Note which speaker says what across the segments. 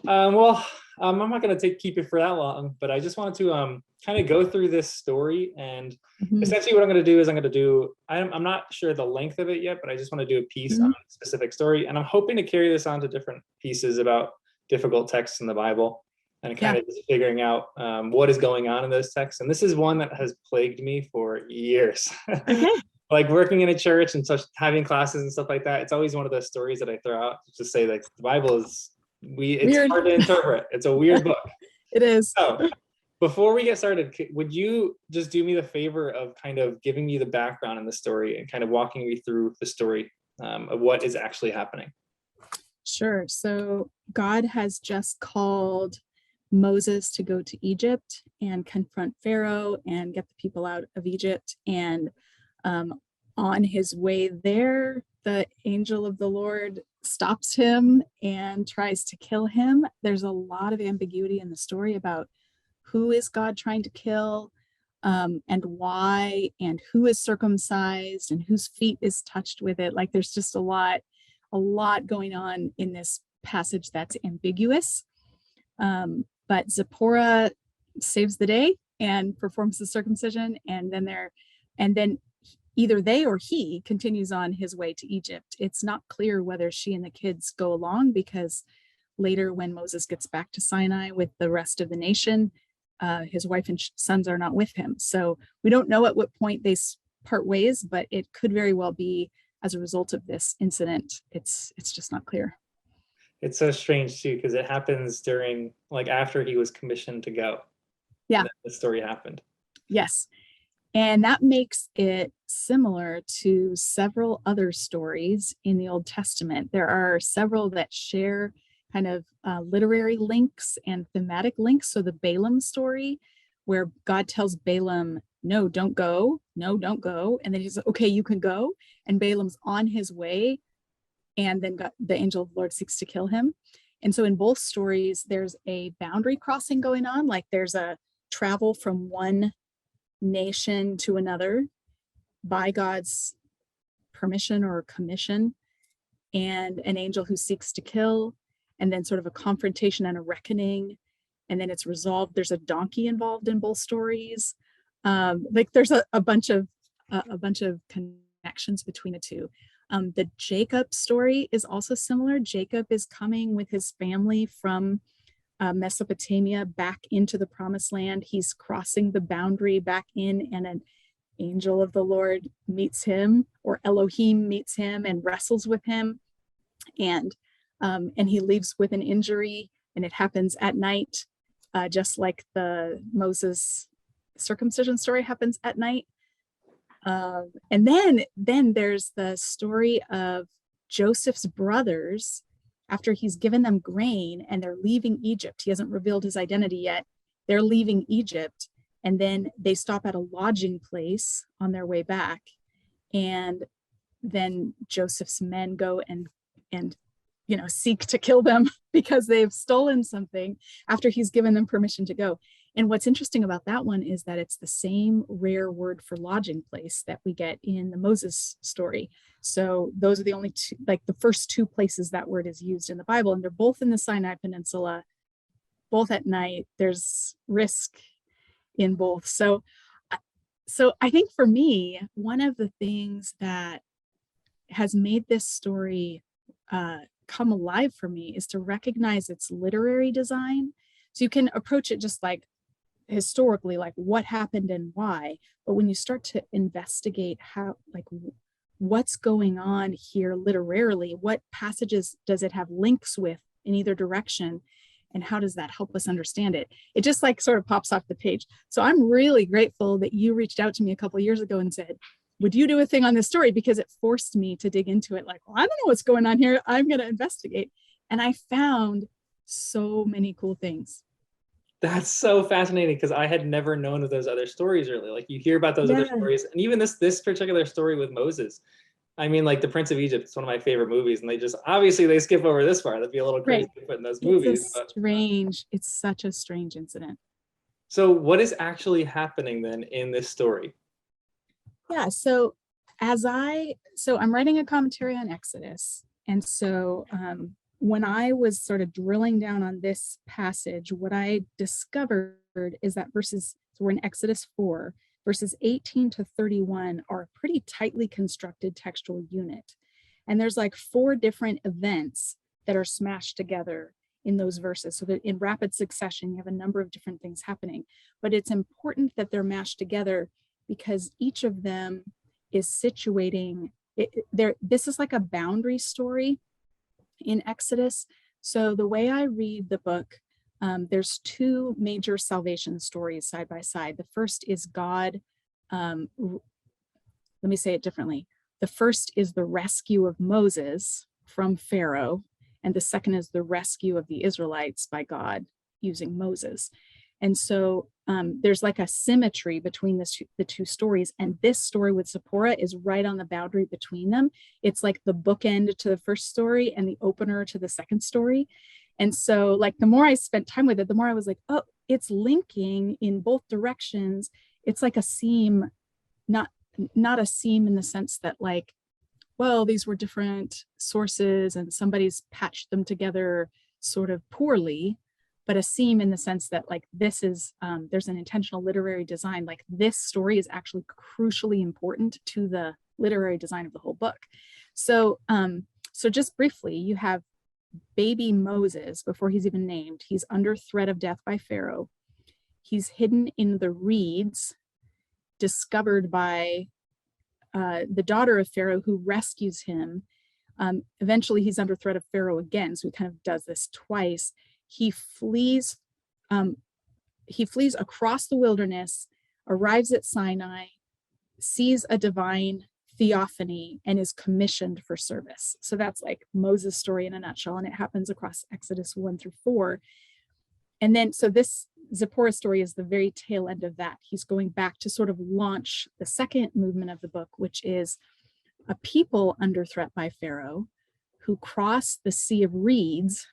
Speaker 1: I'm not going to keep it for that long, but I just wanted to kind of go through this story. And
Speaker 2: Mhm.
Speaker 1: essentially what I'm going to do is I'm not sure the length of it yet, but I just want to do a piece on
Speaker 2: Mhm.
Speaker 1: a specific story. And I'm hoping to carry this on to different pieces about difficult texts in the Bible and kind
Speaker 2: Yeah.
Speaker 1: of just figuring out what is going on in those texts. And this is one that has plagued me for years.
Speaker 2: Okay.
Speaker 1: Like working in a church and such, having classes and stuff like that. It's always one of those stories that I throw out to just say like the Bible is it's
Speaker 2: Weird.
Speaker 1: hard to interpret. It's a weird book.
Speaker 2: It is.
Speaker 1: So before we get started, would you just do me the favor of kind of giving me the background in the story and kind of walking me through the story of what is actually happening?
Speaker 2: Sure. So God has just called Moses to go to Egypt and confront Pharaoh and get the people out of Egypt. And on his way there, the angel of the Lord stops him and tries to kill him. There's a lot of ambiguity in the story about who is God trying to kill, and why, and who is circumcised and whose feet is touched with it. Like there's just a lot going on in this passage that's ambiguous. But Zipporah saves the day and performs the circumcision, and then either they or he continues on his way to Egypt. It's not clear whether she and the kids go along, because later when Moses gets back to Sinai with the rest of the nation, his wife and sons are not with him. So we don't know at what point they part ways, but it could very well be as a result of this incident. It's just not clear.
Speaker 1: It's so strange too, because it happens during like after he was commissioned to go.
Speaker 2: Yeah.
Speaker 1: The story happened.
Speaker 2: Yes. And that makes it similar to several other stories in the Old Testament. There are several that share kind of literary links and thematic links. So the Balaam story, where God tells Balaam, no, don't go. No, don't go. And then he's like, okay, you can go. And Balaam's on his way. And then the angel of the Lord seeks to kill him. And so in both stories, there's a boundary crossing going on. Like there's a travel from one nation to another by God's permission or commission, and an angel who seeks to kill, and then sort of a confrontation and a reckoning, and then it's resolved. There's a donkey involved in both stories. Like there's a bunch of connections between the two. The Jacob story is also similar. Jacob is coming with his family from Mesopotamia back into the promised land. He's crossing the boundary back in, and an angel of the Lord meets him, or Elohim meets him and wrestles with him. And he leaves with an injury, and it happens at night, just like the Moses circumcision story happens at night. And then there's the story of Joseph's brothers after he's given them grain and they're leaving Egypt. He hasn't revealed his identity yet. They're leaving Egypt, and then they stop at a lodging place on their way back. And then Joseph's men go and seek to kill them because they've stolen something after he's given them permission to go. And what's interesting about that one is that it's the same rare word for lodging place that we get in the Moses story. So those are the only two, like the first two places that word is used in the Bible, and they're both in the Sinai Peninsula, both at night. There's risk in both. So I think for me, one of the things that has made this story come alive for me is to recognize its literary design. So you can approach it just like historically, like what happened and why, but when you start to investigate how, like, what's going on here literarily, what passages does it have links with in either direction, and how does that help us understand it? It just like sort of pops off the page. So I'm really grateful that you reached out to me a couple of years ago and said, would you do a thing on this story? Because it forced me to dig into it. Like, well, I don't know what's going on here. I'm going to investigate. And I found so many cool things.
Speaker 1: That's so fascinating, because I had never known of those other stories really. Like you hear about those other stories, and even this particular story with Moses. I mean, like The Prince of Egypt, it's one of my favorite movies, and they just obviously they skip over this part. That'd be a little crazy to put in those movies.
Speaker 2: It's such a strange incident.
Speaker 1: So what is actually happening then in this story?
Speaker 2: Yeah, so I'm writing a commentary on Exodus. And so when I was sort of drilling down on this passage, what I discovered is that so we're in Exodus 4, verses 18 to 31 are a pretty tightly constructed textual unit. And there's like 4 different events that are smashed together in those verses. So that in rapid succession, you have a number of different things happening. But it's important that they're mashed together because each of them is situating, this is like a boundary story in Exodus. So the way I read the book, there's 2 major salvation stories side by side. The first is God, let me say it differently. The first is the rescue of Moses from Pharaoh, and the second is the rescue of the Israelites by God using Moses. And so there's like a symmetry between the 2 stories. And this story with Zipporah is right on the boundary between them. It's like the bookend to the first story and the opener to the second story. And so like the more I spent time with it, the more I was like, oh, it's linking in both directions. It's like a seam, not a seam in the sense that like, well, these were different sources and somebody's patched them together sort of poorly, but a seam in the sense that like this is, there's an intentional literary design. Like this story is actually crucially important to the literary design of the whole book. So, so just briefly, you have baby Moses before he's even named. He's under threat of death by Pharaoh. He's hidden in the reeds, discovered by the daughter of Pharaoh who rescues him. Eventually he's under threat of Pharaoh again. So he kind of does this twice. He flees across the wilderness, arrives at Sinai, sees a divine theophany, and is commissioned for service. So that's like Moses' story in a nutshell. And it happens across Exodus 1 through 4. And then, so this Zipporah story is the very tail end of that. He's going back to sort of launch the second movement of the book, which is a people under threat by Pharaoh who cross the Sea of Reeds,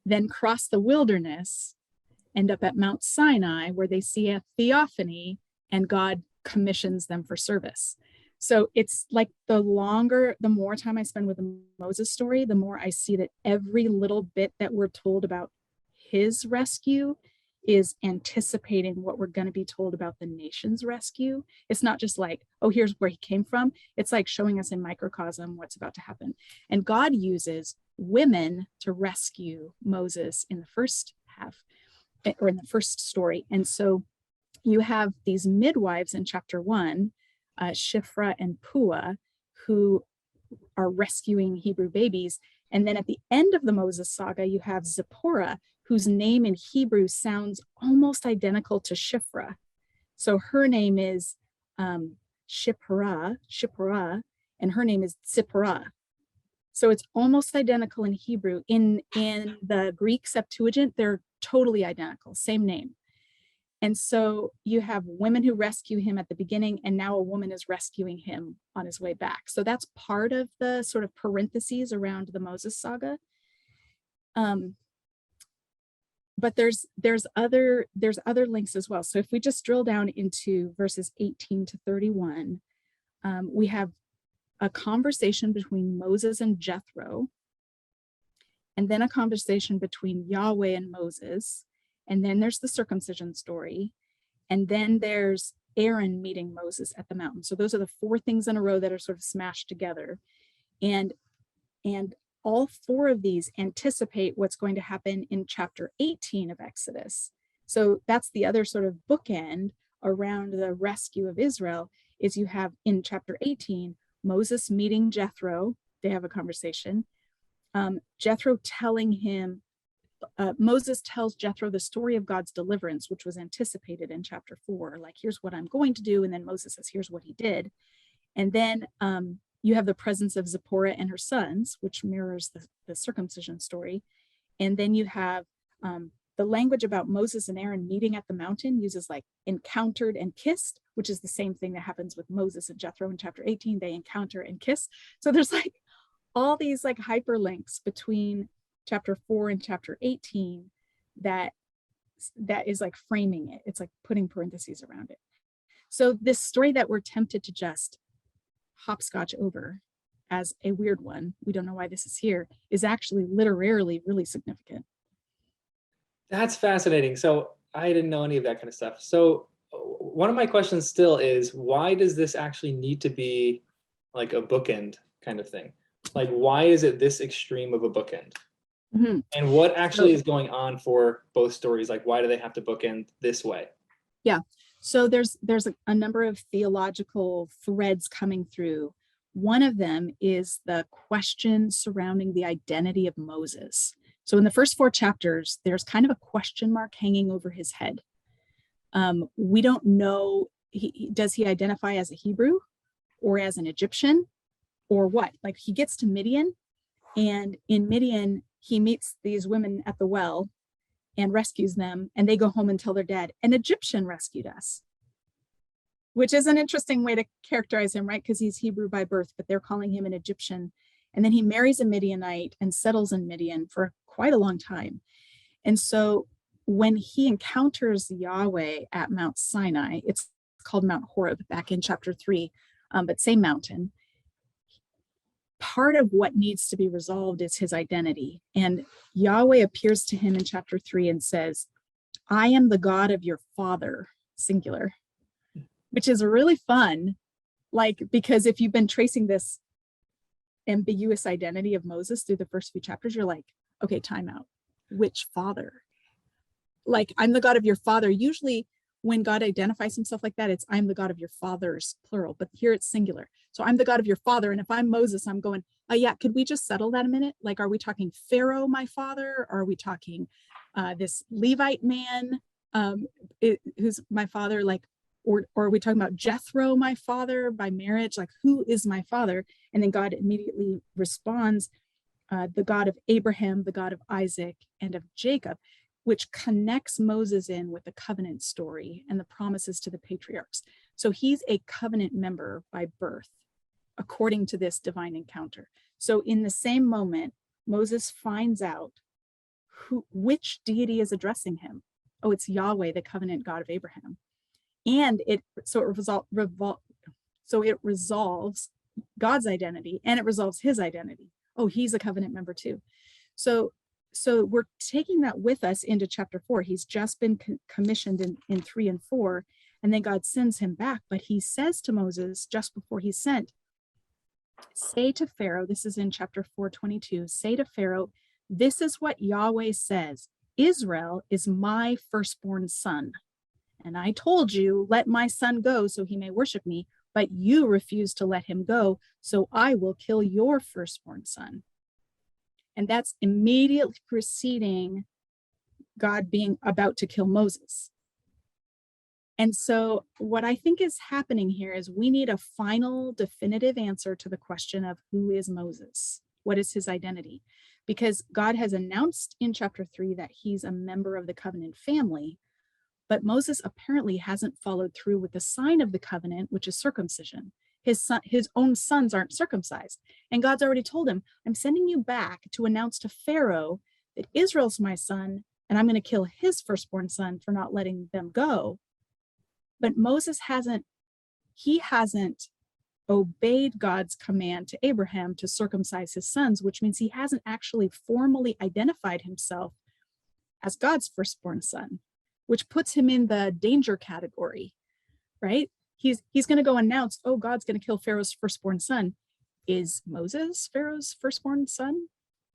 Speaker 2: then cross the wilderness, end up at Mount Sinai, where they see a theophany and God commissions them for service. So it's like the more time I spend with the Moses story, the more I see that every little bit that we're told about his rescue is anticipating what we're going to be told about the nation's rescue. It's not just like, oh, here's where he came from. It's like showing us in microcosm what's about to happen. And God uses women to rescue Moses in the first half, or in the first story. And so you have these midwives in chapter 1, Shiphrah and Puah, who are rescuing Hebrew babies. And then at the end of the Moses saga, you have Zipporah, whose name in Hebrew sounds almost identical to Shiphrah. So her name is Shiphrah, and her name is Zipporah. So it's almost identical in Hebrew. In the Greek Septuagint, they're totally identical, same name. And so you have women who rescue him at the beginning, and now a woman is rescuing him on his way back. So that's part of the sort of parentheses around the Moses saga. But there's other links as well. So if we just drill down into verses 18 to 31, we have a conversation between Moses and Jethro, and then a conversation between Yahweh and Moses. And then there's the circumcision story. And then there's Aaron meeting Moses at the mountain. So those are the 4 things in a row that are sort of smashed together. And all 4 of these anticipate what's going to happen in chapter 18 of Exodus. So that's the other sort of bookend around the rescue of Israel, is you have in chapter 18, Moses meeting Jethro. They have a conversation. Jethro telling him, Moses tells Jethro the story of God's deliverance, which was anticipated in chapter 4. Like, here's what I'm going to do. And then Moses says, here's what he did. And then you have the presence of Zipporah and her sons, which mirrors the circumcision story. And then you have the language about Moses and Aaron meeting at the mountain uses like encountered and kissed, which is the same thing that happens with Moses and Jethro in chapter 18. They encounter and kiss. So there's like all these like hyperlinks between chapter 4 and chapter 18 that is like framing it. It's like putting parentheses around it. So this story that we're tempted to just hopscotch over as a weird one, we don't know why this is here, is actually literarily really significant.
Speaker 1: That's fascinating. So I didn't know any of that kind of stuff. So one of my questions still is, why does this actually need to be like a bookend kind of thing? Like, why is it this extreme of a bookend?
Speaker 2: Mm-hmm.
Speaker 1: And what actually is going on for both stories? Like, why do they have to bookend this way?
Speaker 2: Yeah. So there's a number of theological threads coming through. One of them is the question surrounding the identity of Moses. So in the first 4 chapters, there's kind of a question mark hanging over his head. We don't know, does he identify as a Hebrew or as an Egyptian or what? Like, he gets to Midian, and in Midian, he meets these women at the well and rescues them, and they go home and tell their dad, an Egyptian rescued us, which is an interesting way to characterize him, right? Because he's Hebrew by birth, but they're calling him an Egyptian. And then he marries a Midianite and settles in Midian for quite a long time. And so when he encounters Yahweh at Mount Sinai, it's called Mount Horeb back in chapter 3, but same mountain. Part of what needs to be resolved is his identity. And Yahweh appears to him in chapter 3 and says, I am the God of your father, singular, which is really fun. Like, because if you've been tracing this ambiguous identity of Moses through the first few chapters, you're like, okay, time out. Which father? Like, I'm the God of your father. Usually when God identifies himself like that, it's I'm the God of your fathers, plural, but here it's singular. So I'm the God of your father. And if I'm Moses, I'm going, yeah, could we just settle that a minute? Like, are we talking Pharaoh, my father? Or are we talking this Levite man who's my father? Like, or are we talking about Jethro, my father, by marriage? Like, who is my father? And then God immediately responds, the God of Abraham, the God of Isaac, and of Jacob, which connects Moses in with the covenant story and the promises to the patriarchs. So he's a covenant member by birth, according to this divine encounter. So in the same moment, Moses finds out which deity is addressing him. Oh, it's Yahweh, the covenant God of Abraham. And it resolves God's identity, and it resolves his identity. Oh, he's a covenant member too. So we're taking that with us into chapter 4. He's just been commissioned in 3 and 4, and then God sends him back. But he says to Moses just before he's sent, say to Pharaoh, this is in chapter 4:22, say to Pharaoh, this is what Yahweh says, Israel is my firstborn son. And I told you, let my son go so he may worship me, but you refuse to let him go, so I will kill your firstborn son. And that's immediately preceding God being about to kill Moses. And so what I think is happening here is we need a final definitive answer to the question of who is Moses? What is his identity? Because God has announced in chapter 3 that he's a member of the covenant family, but Moses apparently hasn't followed through with the sign of the covenant, which is circumcision. His own sons aren't circumcised. And God's already told him, I'm sending you back to announce to Pharaoh that Israel's my son, and I'm going to kill his firstborn son for not letting them go. But Moses hasn't obeyed God's command to Abraham to circumcise his sons, which means he hasn't actually formally identified himself as God's firstborn son, which puts him in the danger category, right? He's going to go announce, oh, God's going to kill Pharaoh's firstborn son. Is Moses Pharaoh's firstborn son?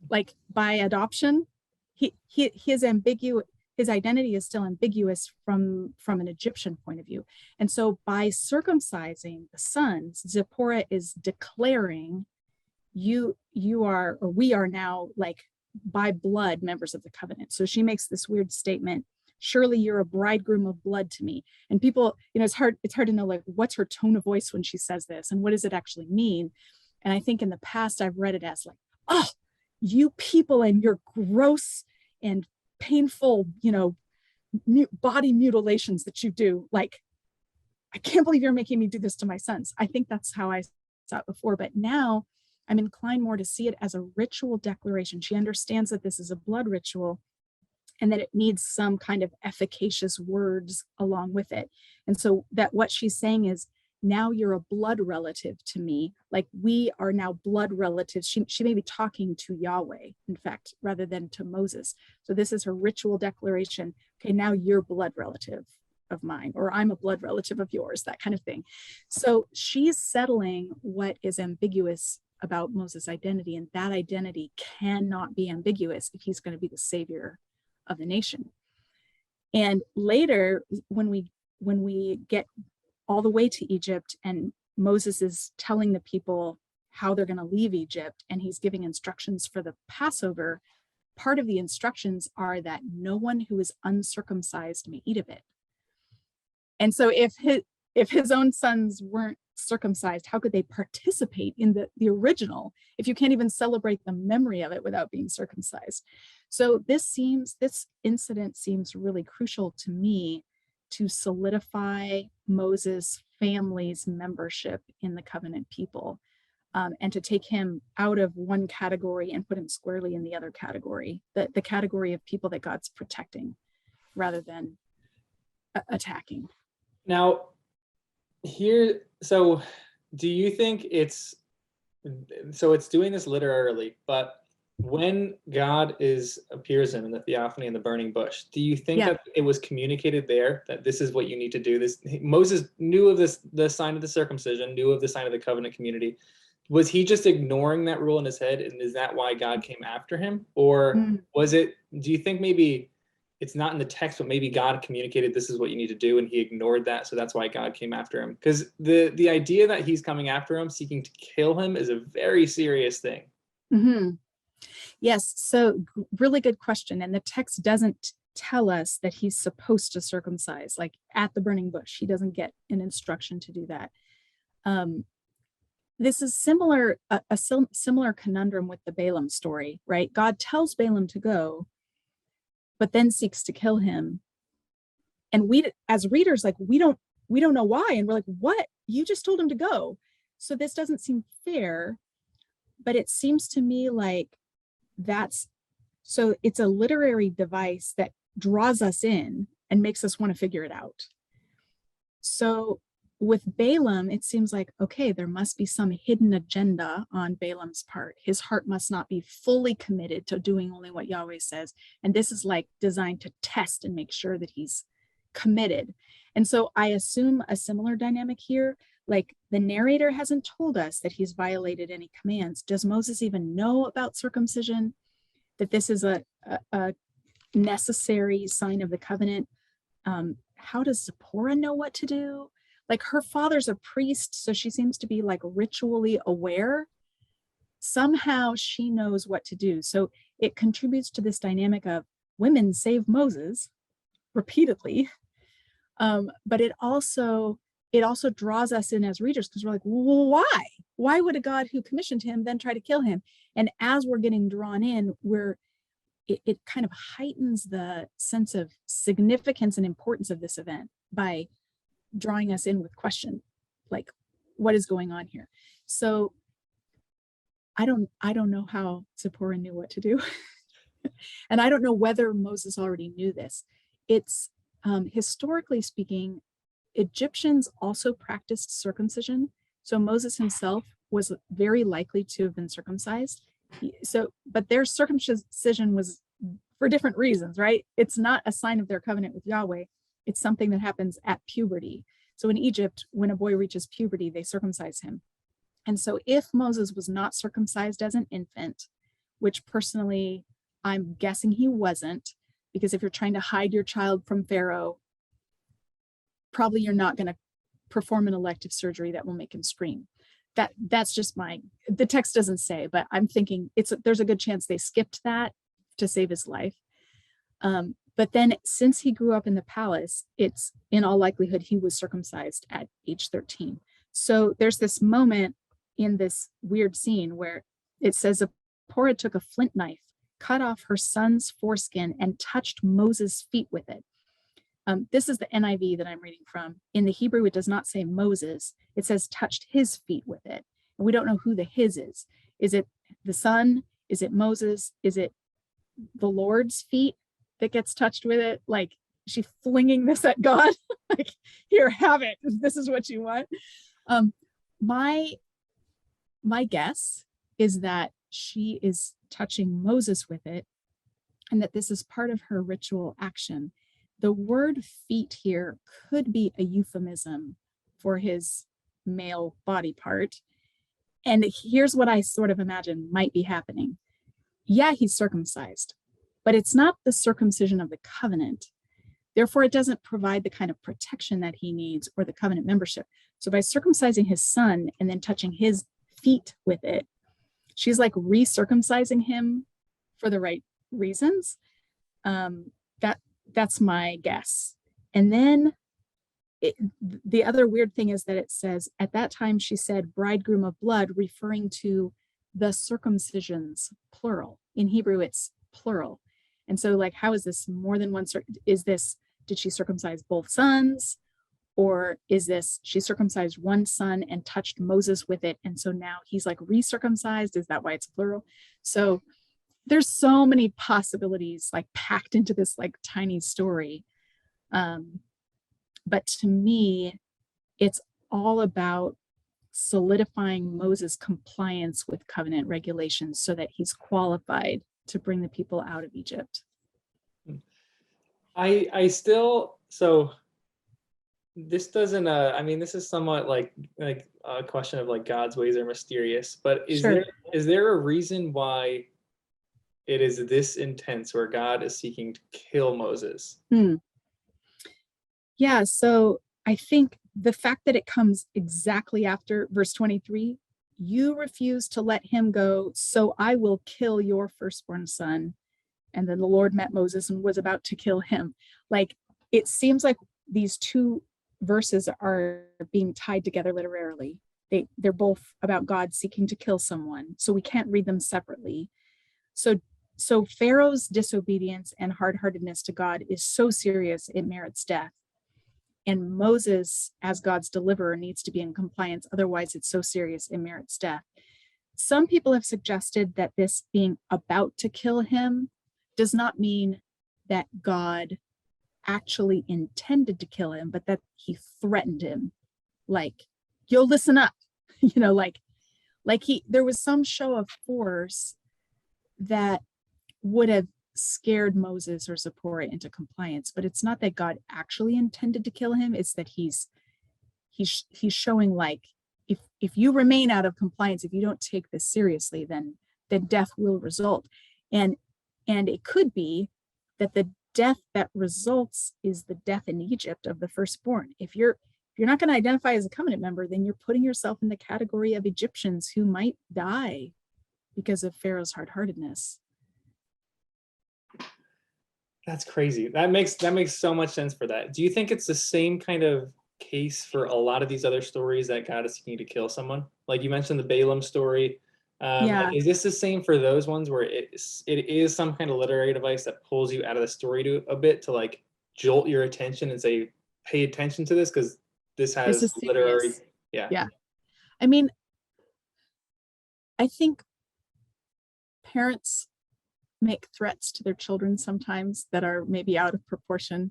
Speaker 2: Like, by adoption, his identity is still ambiguous from an Egyptian point of view. And so by circumcising the sons, Zipporah is declaring you are, or we are now, like, by blood members of the covenant. So she makes this weird statement, surely you're a bridegroom of blood to me. And people, it's hard to know, like, what's her tone of voice when she says this and what does it actually mean. And I think in the past I've read it as like, oh, you people and your gross and painful, body mutilations that you do. Like, I can't believe you're making me do this to my sons. I think that's how I saw it before. But now I'm inclined more to see it as a ritual declaration. She understands that this is a blood ritual and that it needs some kind of efficacious words along with it. And so that what she's saying is, now you're a blood relative to me. Like we are now blood relatives. She may be talking to Yahweh, in fact, rather than to Moses. So this is her ritual declaration. Okay, now you're blood relative of mine, or I'm a blood relative of yours, that kind of thing. So she's settling what is ambiguous about Moses' identity, and that identity cannot be ambiguous if he's going to be the savior of the nation. And later, when we get all the way to Egypt and Moses is telling the people how they're going to leave Egypt and he's giving instructions for the Passover, part of the instructions are that no one who is uncircumcised may eat of it. And so if his own sons weren't circumcised, how could they participate in the original if you can't even celebrate the memory of it without being circumcised? So this incident seems really crucial to me to solidify Moses' family's membership in the covenant people, and to take him out of one category and put him squarely in the other category, the category of people that God's protecting rather than attacking.
Speaker 1: Now, so do you think it's doing this literally, but when God appears him in the theophany in the burning bush, do you think that it was communicated there that this is what you need to do? Moses knew of the sign of the circumcision, knew of the sign of the covenant community. Was he just ignoring that rule in his head, and is that why God came after him? Or do you think maybe it's not in the text, but maybe God communicated this is what you need to do, and he ignored that, so that's why God came after him? Because the idea that he's coming after him, seeking to kill him, is a very serious thing.
Speaker 2: Mm-hmm. Yes, so really good question. And the text doesn't tell us that he's supposed to circumcise, like at the burning bush. He doesn't get an instruction to do that. This is a similar conundrum with the Balaam story, right? God tells Balaam to go, but then seeks to kill him. And we, as readers, like we don't know why. And we're like, what? You just told him to go. So this doesn't seem fair, but it seems to me like it's a literary device that draws us in and makes us want to figure it out. So with Balaam, it seems like, okay, there must be some hidden agenda on Balaam's part. His heart must not be fully committed to doing only what Yahweh says. And this is like designed to test and make sure that he's committed. And so I assume a similar dynamic here. Like the narrator hasn't told us that he's violated any commands. Does Moses even know about circumcision? That this is a necessary sign of the covenant? How does Zipporah know what to do? Like her father's a priest, so she seems to be like ritually aware. Somehow she knows what to do. So it contributes to this dynamic of women save Moses repeatedly. But it also draws us in as readers because we're like, well, why? Why would a God who commissioned him then try to kill him? And as we're getting drawn in, it kind of heightens the sense of significance and importance of this event by drawing us in with question, like, what is going on here? So I don't know how Zipporah knew what to do. And I don't know whether Moses already knew this. It's historically speaking, Egyptians also practiced circumcision. So Moses himself was very likely to have been circumcised. But their circumcision was for different reasons, right? It's not a sign of their covenant with Yahweh. It's something that happens at puberty. So in Egypt, when a boy reaches puberty, they circumcise him. And so if Moses was not circumcised as an infant, which personally, I'm guessing he wasn't, because if you're trying to hide your child from Pharaoh, probably you're not going to perform an elective surgery that will make him scream. That's just the text doesn't say, but I'm thinking there's a good chance they skipped that to save his life. But then since he grew up in the palace, it's in all likelihood he was circumcised at age 13. So there's this moment in this weird scene where it says Zipporah took a flint knife, cut off her son's foreskin, and touched Moses' feet with it. This is the NIV that I'm reading from. In the Hebrew, it does not say Moses. It says touched his feet with it. And we don't know who the his is. Is it the son? Is it Moses? Is it the Lord's feet that gets touched with it? Like, is she flinging this at God? Like, here, have it. This is what you want. Um, my my guess is that she is touching Moses with it, and that this is part of her ritual action. The word feet here could be a euphemism for his male body part. And here's what I sort of imagine might be happening. Yeah, he's circumcised, but it's not the circumcision of the covenant. Therefore, it doesn't provide the kind of protection that he needs or the covenant membership. So by circumcising his son and then touching his feet with it, she's like recircumcising him for the right reasons. That's my guess. And then the other weird thing is that it says, at that time she said bridegroom of blood, referring to the circumcisions, plural. In Hebrew, it's plural. And so like, how is this more than one? Is this, did she circumcise both sons? Or is this, she circumcised one son and touched Moses with it, and so now he's like recircumcised? Is that why it's plural? So there's so many possibilities like packed into this like tiny story. But to me, it's all about solidifying Moses' compliance with covenant regulations so that he's qualified to bring the people out of Egypt.
Speaker 1: I still, so this doesn't, I mean, this is somewhat like a question of like God's ways are mysterious, but
Speaker 2: Sure.
Speaker 1: is there a reason why it is this intense where God is seeking to kill Moses?
Speaker 2: Yeah, so I think the fact that it comes exactly after verse 23, you refuse to let him go, so I will kill your firstborn son. And then the Lord met Moses and was about to kill him. Like, it seems like these two verses are being tied together literarily. They're both about God seeking to kill someone, so we can't read them separately. So Pharaoh's disobedience and hard-heartedness to God is so serious it merits death. And Moses, as God's deliverer, needs to be in compliance. Otherwise, it's so serious it merits death. Some people have suggested that this being about to kill him does not mean that God actually intended to kill him, but that he threatened him. Like, you'll listen up, there was some show of force that would have scared Moses or Zipporah into compliance, but it's not that God actually intended to kill him. It's that he's showing like, if you remain out of compliance, if you don't take this seriously, then death will result. And it could be that the death that results is the death in Egypt of the firstborn. If you're not going to identify as a covenant member, then you're putting yourself in the category of Egyptians who might die because of Pharaoh's hard-heartedness.
Speaker 1: That's crazy. That makes so much sense for that. Do you think it's the same kind of case for a lot of these other stories that God is seeking to kill someone? Like you mentioned the Balaam story.
Speaker 2: Yeah.
Speaker 1: Is this the same for those ones where it is some kind of literary device that pulls you out of the story a bit to like jolt your attention and say, pay attention to this because this has literary. Yeah.
Speaker 2: I mean, I think parents make threats to their children sometimes that are maybe out of proportion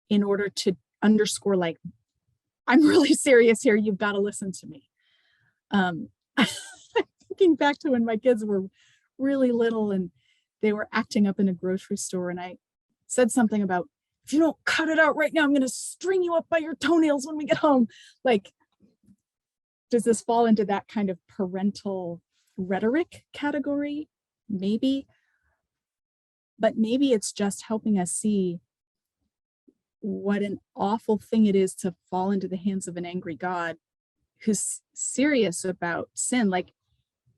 Speaker 2: in order to underscore, like, I'm really serious here. You've got to listen to me. I'm thinking back to when my kids were really little and they were acting up in a grocery store, and I said something about, if you don't cut it out right now, I'm going to string you up by your toenails when we get home. Like, does this fall into that kind of parental rhetoric category? Maybe. But maybe it's just helping us see what an awful thing it is to fall into the hands of an angry God who's serious about sin. Like,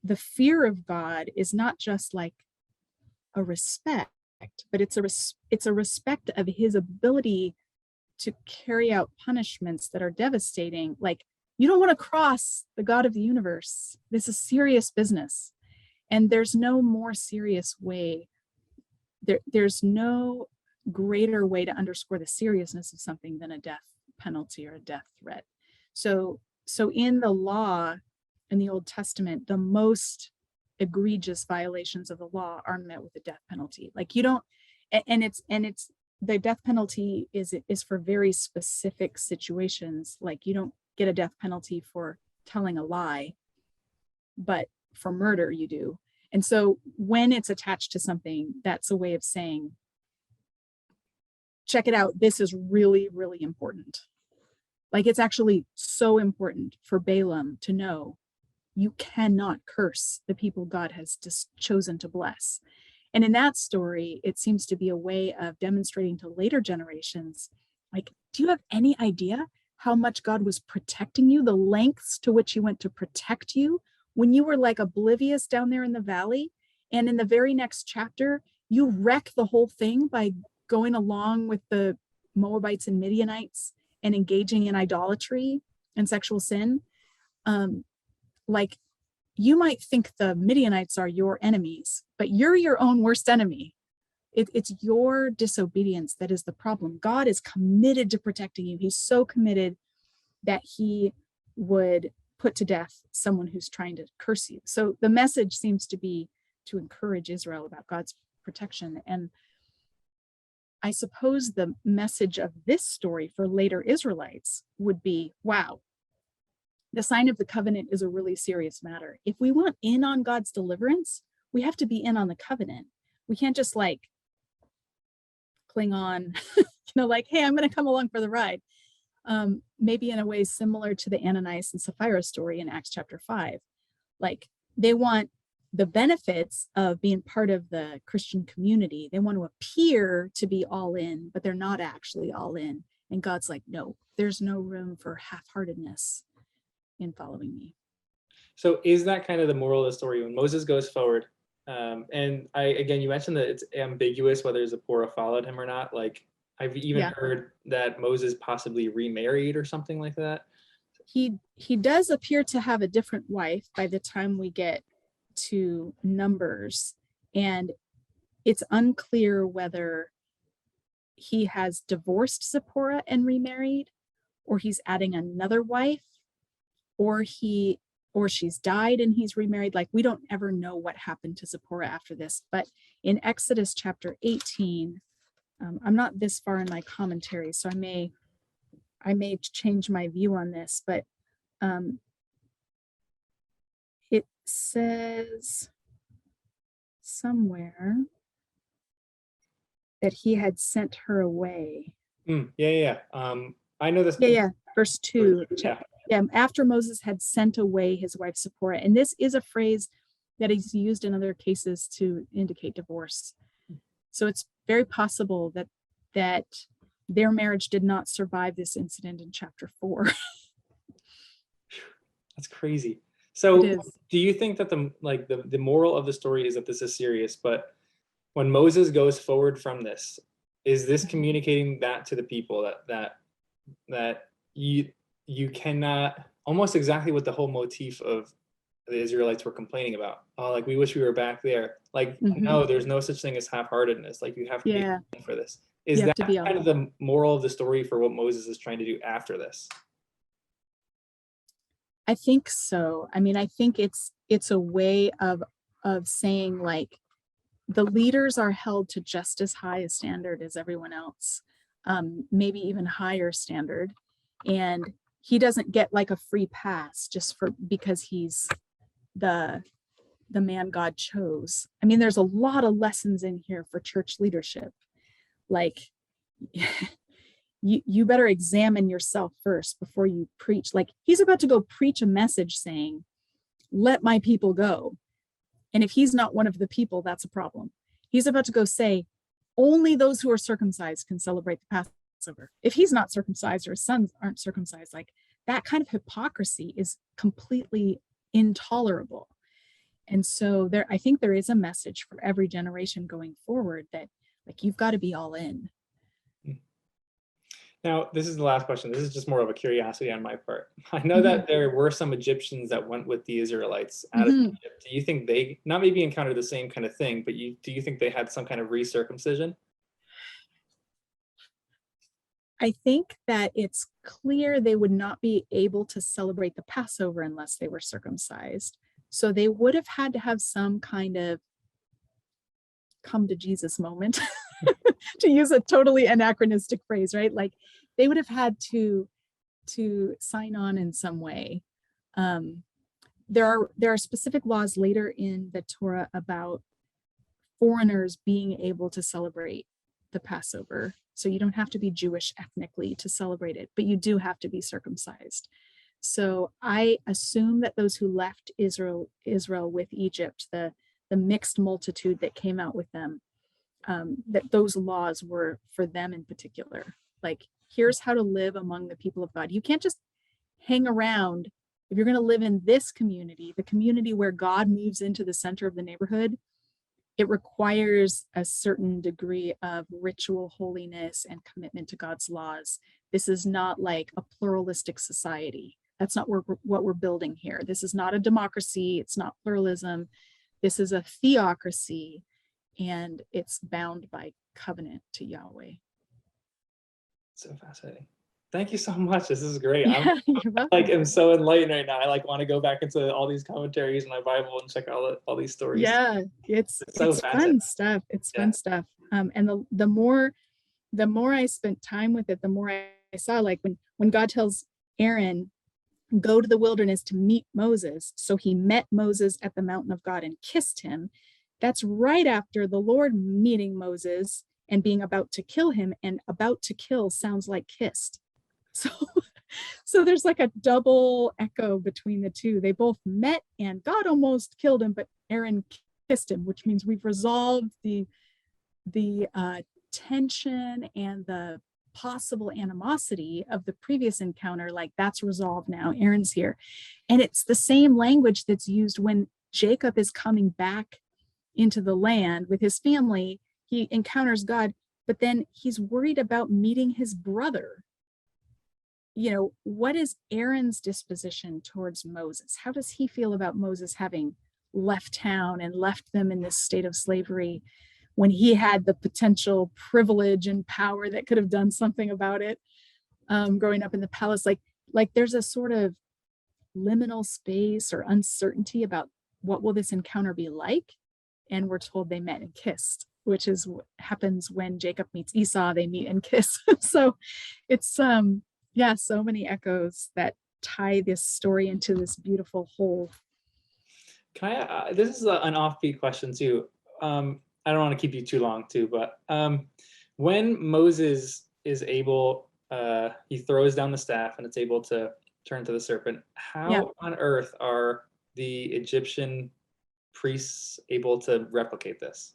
Speaker 2: the fear of God is not just like a respect, but it's a respect of his ability to carry out punishments that are devastating. Like, you don't want to cross the God of the universe. This is serious business. And there's no more serious way. There's no greater way to underscore the seriousness of something than a death penalty or a death threat. So in the law, in the Old Testament, the most egregious violations of the law are met with a death penalty. Like, you don't, and it's the death penalty is for very specific situations. Like, you don't get a death penalty for telling a lie, but for murder you do. And so when it's attached to something, that's a way of saying, check it out, this is really, really important. Like, it's actually so important for Balaam to know you cannot curse the people God has just chosen to bless. And in that story, it seems to be a way of demonstrating to later generations, like, do you have any idea how much God was protecting you, the lengths to which he went to protect you when you were like oblivious down there in the valley? And in the very next chapter, you wreck the whole thing by going along with the Moabites and Midianites and engaging in idolatry and sexual sin. Like, you might think the Midianites are your enemies, but you're your own worst enemy. It's your disobedience that is the problem. God is committed to protecting you. He's so committed that he would put to death someone who's trying to curse you. So the message seems to be to encourage Israel about God's protection. And I suppose the message of this story for later Israelites would be, wow, the sign of the covenant is a really serious matter. If we want in on God's deliverance, we have to be in on the covenant. We can't just like cling on, like, hey, I'm going to come along for the ride. Maybe in a way similar to the Ananias and Sapphira story in Acts chapter 5. Like, they want the benefits of being part of the Christian community. They want to appear to be all in, but they're not actually all in. And God's like, no, there's no room for half-heartedness in following me.
Speaker 1: So is that kind of the moral of the story when Moses goes forward? And again, you mentioned that it's ambiguous whether Zipporah followed him or not. Like, I've even heard that Moses possibly remarried or something like that.
Speaker 2: He does appear to have a different wife by the time we get to Numbers, and it's unclear whether he has divorced Zipporah and remarried, or he's adding another wife, or she's died and he's remarried. Like, we don't ever know what happened to Zipporah after this. But in Exodus chapter 18, I'm not this far in my commentary, so I may change my view on this, but it says somewhere that he had sent her away.
Speaker 1: I know this.
Speaker 2: Verse 2. After Moses had sent away his wife Zipporah. And this is a phrase that is used in other cases to indicate divorce. So it's very possible that their marriage did not survive this incident in chapter 4.
Speaker 1: That's crazy. So do you think that the moral of the story is that this is serious, but when Moses goes forward from this, is this communicating that to the people that you cannot, almost exactly what the whole motif of the Israelites were complaining about? Oh, like, we wish we were back there. Like, no, there's no such thing as half-heartedness. Like, you have to be for this. Is that kind of the moral of the story for what Moses is trying to do after this?
Speaker 2: I think so. I mean, I think it's a way of saying, like, the leaders are held to just as high a standard as everyone else, maybe even higher standard. And he doesn't get like a free pass just because he's the man God chose. I mean, there's a lot of lessons in here for church leadership. Like, you better examine yourself first before you preach. Like, he's about to go preach a message saying, let my people go. And if he's not one of the people, that's a problem. He's about to go say, only those who are circumcised can celebrate the Passover. If he's not circumcised or his sons aren't circumcised, like, that kind of hypocrisy is completely intolerable. And so I think there is a message for every generation going forward that, like, you've got to be all in.
Speaker 1: Now, this is the last question. This is just more of a curiosity on my part. I know that there were some Egyptians that went with the Israelites out of Egypt. Do you think they not maybe encountered the same kind of thing, but do you think they had some kind of recircumcision?
Speaker 2: I think that it's clear they would not be able to celebrate the Passover unless they were circumcised. So they would have had to have some kind of come to Jesus moment, to use a totally anachronistic phrase, right? Like, they would have had to to sign on in some way. There are specific laws later in the Torah about foreigners being able to celebrate the Passover. So you don't have to be Jewish ethnically to celebrate it, but you do have to be circumcised. So I assume that those who left Israel with Egypt, the mixed multitude that came out with them, that those laws were for them in particular. Like, here's how to live among the people of God. You can't just hang around. If you're going to live in this community, the community where God moves into the center of the neighborhood, it requires a certain degree of ritual holiness and commitment to God's laws. This is not like a pluralistic society. That's not what we're building here. This is not a democracy. It's not pluralism. This is a theocracy, and it's bound by covenant to Yahweh.
Speaker 1: So fascinating. Thank you so much. This is great.
Speaker 2: Yeah,
Speaker 1: I'm so enlightened right now. I want to go back into all these commentaries in my Bible and check all these stories.
Speaker 2: Yeah, it's fun stuff. It's fun stuff. And the more I spent time with it, the more I saw, like, when God tells Aaron, go to the wilderness to meet Moses. So he met Moses at the mountain of God and kissed him. That's right after the Lord meeting Moses and being about to kill him, and about to kill sounds like kissed. So there's like a double echo between the two. They both met and God almost killed him, but Aaron kissed him, which means we've resolved the tension and the possible animosity of the previous encounter. Like, that's resolved now. Aaron's here. And it's the same language that's used when Jacob is coming back into the land with his family. He encounters God, but then he's worried about meeting his brother. What is Aaron's disposition towards Moses? How does he feel about Moses having left town and left them in this state of slavery when he had the potential privilege and power that could have done something about it, growing up in the palace? Like there's a sort of liminal space or uncertainty about what will this encounter be like. And we're told they met and kissed, which is what happens when Jacob meets Esau. They meet and kiss. So it's so many echoes that tie this story into this beautiful whole.
Speaker 1: Can I, this is an offbeat question too. I don't want to keep you too long too, but when Moses is able, he throws down the staff and it's able to turn to the serpent. How on earth are the Egyptian priests able to replicate this?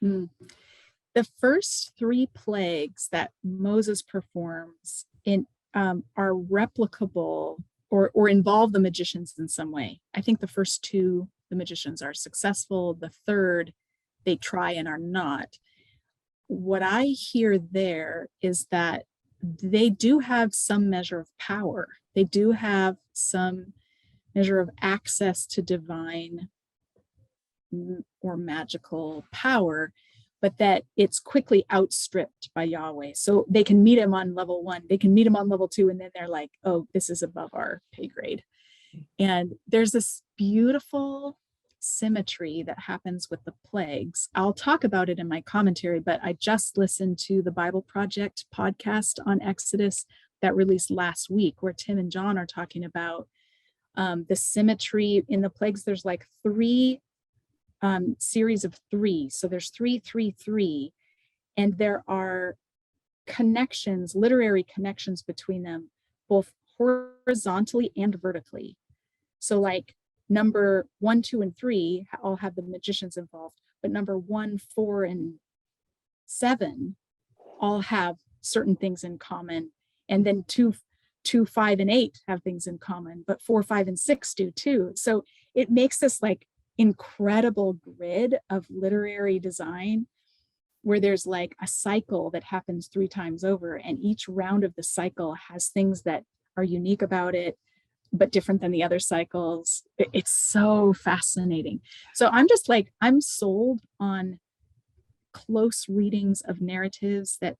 Speaker 2: The first 3 plagues that Moses performs are replicable or involve the magicians in some way. I think the first 2, the magicians are successful. The third, they try and are not. What I hear there is that they do have some measure of power. They do have some measure of access to divine or magical power, but that it's quickly outstripped by Yahweh. So they can meet him on level 1, they can meet him on level 2, and then they're like, oh, this is above our pay grade. And there's this beautiful symmetry that happens with the plagues. I'll talk about it in my commentary, but I just listened to the Bible Project podcast on Exodus that released last week, where Tim and John are talking about the symmetry in the plagues. There's like 3 series of 3. So there's 3, 3, 3, and there are connections, literary connections between them, both horizontally and vertically. So like number 1, 2, and 3 all have the magicians involved, but number 1, 4, and 7 all have certain things in common. And then 2, 5, and 8 have things in common, but 4, 5, and 6 do too. So it makes this like incredible grid of literary design where there's like a cycle that happens 3 times over, and each round of the cycle has things that are unique about it but different than the other cycles. It's so fascinating. So I'm sold on close readings of narratives that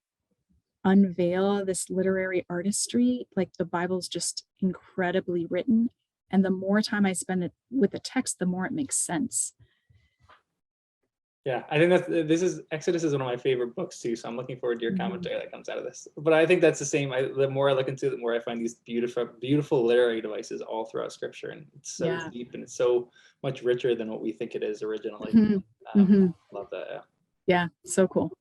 Speaker 2: unveil this literary artistry. Like, the Bible's just incredibly written, and the more time I spend with the text, the more it makes sense.
Speaker 1: Yeah, I think Exodus is one of my favorite books too. So I'm looking forward to your
Speaker 2: Mhm.
Speaker 1: commentary that comes out of this. But I think that's the same. The more I look into it, the more I find these beautiful literary devices all throughout Scripture, and it's so
Speaker 2: Yeah.
Speaker 1: deep and it's so much richer than what we think it is originally.
Speaker 2: Mhm. Mhm.
Speaker 1: Love that. Yeah.
Speaker 2: Yeah, so cool.